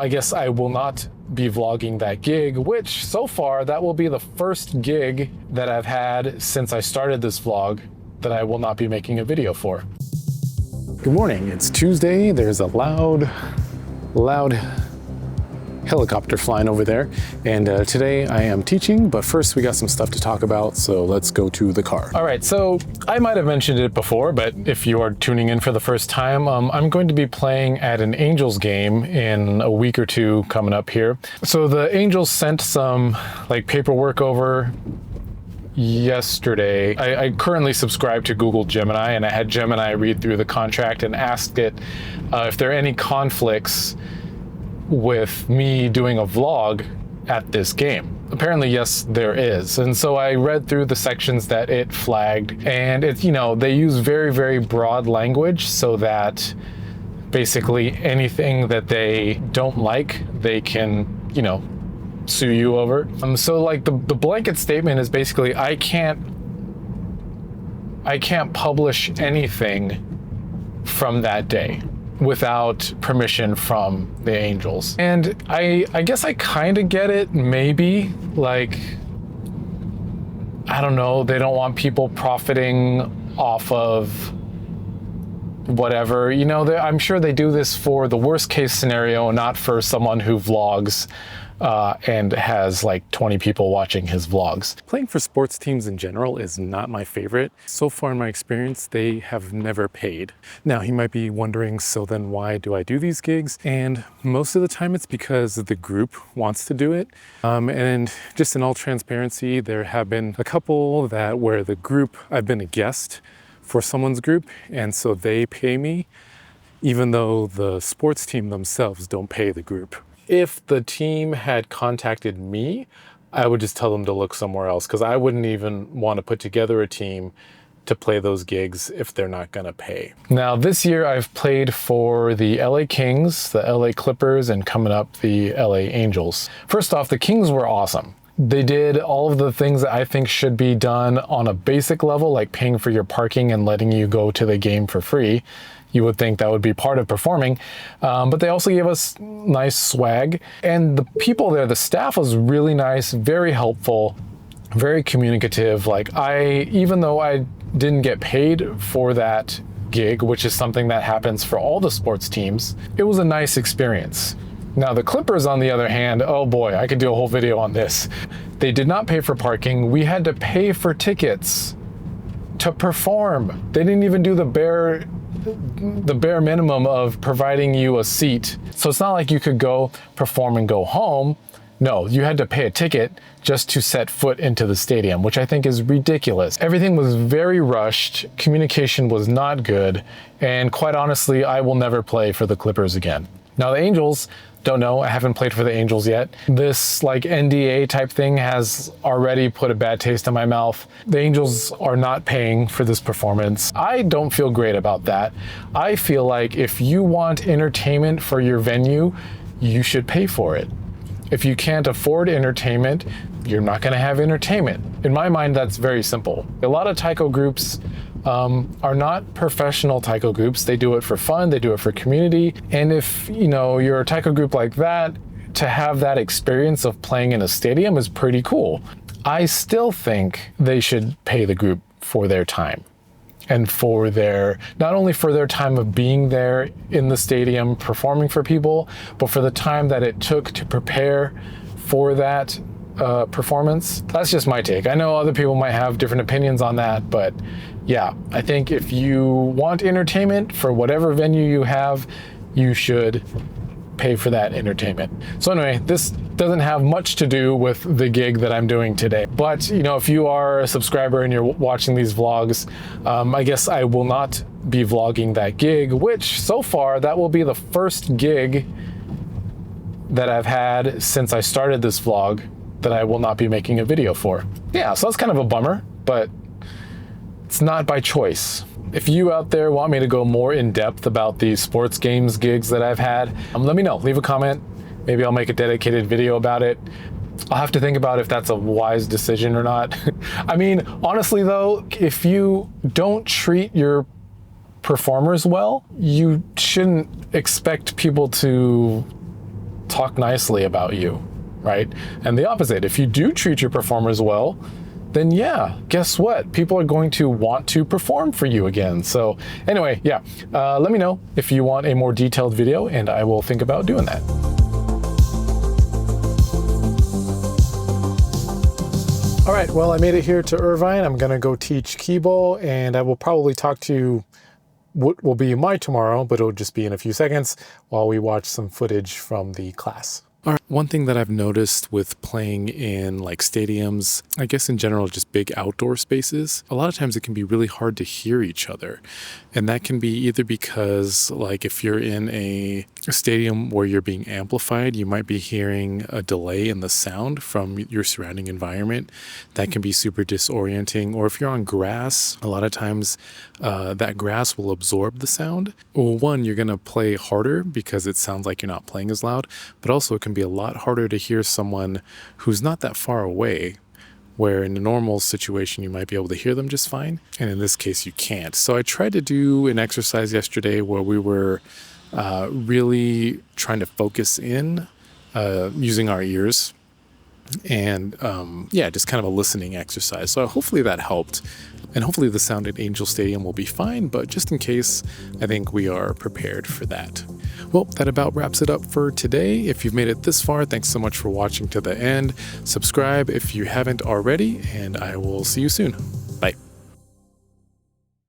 I guess I will not be vlogging that gig, which so far that will be the first gig that I've had since I started this vlog that I will not be making a video for. Good morning, it's Tuesday. There's a loud helicopter flying over there. And today I am teaching, but first we got some stuff to talk about, so let's go to the car. All right, so I might have mentioned it before, but if you are tuning in for the first time, I'm going to be playing at an Angels game in a week or two coming up here. So the Angels sent some paperwork over yesterday. I currently subscribe to Google Gemini, and I had Gemini read through the contract and asked it if there are any conflicts with me doing a vlog at this game. Apparently, yes, there is. And so I read through the sections that it flagged, and it's, they use very, very broad language so that basically anything that they don't like, they can, sue you over. So the blanket statement is basically, I can't publish anything from that day without permission from the Angels. And I guess I kind of get it, maybe. I don't know, they don't want people profiting off of whatever. I'm sure they do this for the worst case scenario, not for someone who vlogs and has 20 people watching his vlogs. Playing for sports teams in general is not my favorite. So far in my experience, they have never paid. Now, you might be wondering, so then why do I do these gigs? And most of the time it's because the group wants to do it. And just in all transparency, there have been a couple where the group, I've been a guest for someone's group, and so they pay me, even though the sports team themselves don't pay the group. If the team had contacted me, I would just tell them to look somewhere else, because I wouldn't even want to put together a team to play those gigs if they're not going to pay. Now, this year I've played for the LA Kings, the LA Clippers, and coming up the LA Angels. First off, the Kings were awesome. They did all of the things that I think should be done on a basic level, like paying for your parking and letting you go to the game for free. You would think that would be part of performing, but they also gave us nice swag. And the people there, the staff was really nice, very helpful, very communicative. Even though I didn't get paid for that gig, which is something that happens for all the sports teams, it was a nice experience. Now, the Clippers, on the other hand, oh boy, I could do a whole video on this. They did not pay for parking. We had to pay for tickets to perform. They didn't even do the bare minimum of providing you a seat. So it's not like you could go perform and go home. No, you had to pay a ticket just to set foot into the stadium, which I think is ridiculous. Everything was very rushed. Communication was not good. And quite honestly, I will never play for the Clippers again. Now, the Angels, don't know. I haven't played for the Angels yet. This NDA type thing has already put a bad taste in my mouth. The Angels are not paying for this performance. I don't feel great about that. I feel like if you want entertainment for your venue, you should pay for it. If you can't afford entertainment, you're not going to have entertainment. In my mind, that's very simple. A lot of taiko groups are not professional taiko groups. They do it for fun, they do it for community. And if you're a taiko group like that, to have that experience of playing in a stadium is pretty cool. I still think they should pay the group for their time and for not only for their time of being there in the stadium performing for people, but for the time that it took to prepare for that performance. That's just my take. I know other people might have different opinions on that, but yeah, I think if you want entertainment for whatever venue you have, you should pay for that entertainment. So anyway, this doesn't have much to do with the gig that I'm doing today. But if you are a subscriber and you're watching these vlogs, I guess I will not be vlogging that gig, which so far that will be the first gig that I've had since I started this vlog that I will not be making a video for. Yeah, so that's kind of a bummer, but it's not by choice. If you out there want me to go more in depth about these sports games gigs that I've had, let me know. Leave a comment. Maybe I'll make a dedicated video about it. I'll have to think about if that's a wise decision or not. I mean, honestly though, if you don't treat your performers well, you shouldn't expect people to talk nicely about you, right? And the opposite, if you do treat your performers well, then yeah, guess what? People are going to want to perform for you again. So anyway, yeah, let me know if you want a more detailed video and I will think about doing that. All right, well, I made it here to Irvine. I'm gonna go teach Keyball, and I will probably talk to you what will be my tomorrow, but it'll just be in a few seconds while we watch some footage from the class. All right, one thing that I've noticed with playing in like stadiums, I guess in general, just big outdoor spaces, a lot of times it can be really hard to hear each other. And that can be either because like if you're in a stadium where you're being amplified, you might be hearing a delay in the sound from your surrounding environment. That can be super disorienting. Or if you're on grass, a lot of times that grass will absorb the sound. Well, one, you're going to play harder because it sounds like you're not playing as loud, but also it can be a lot harder to hear someone who's not that far away, where in a normal situation you might be able to hear them just fine, and in this case you can't. So I tried to do an exercise yesterday where we were really trying to focus in using our ears, and yeah, just kind of a listening exercise. So hopefully that helped, and hopefully the sound at Angel Stadium will be fine, but just in case, I think we are prepared for that. Well, that about wraps it up for today. If you've made it this far, thanks so much for watching to the end. Subscribe if you haven't already, and I will see you soon.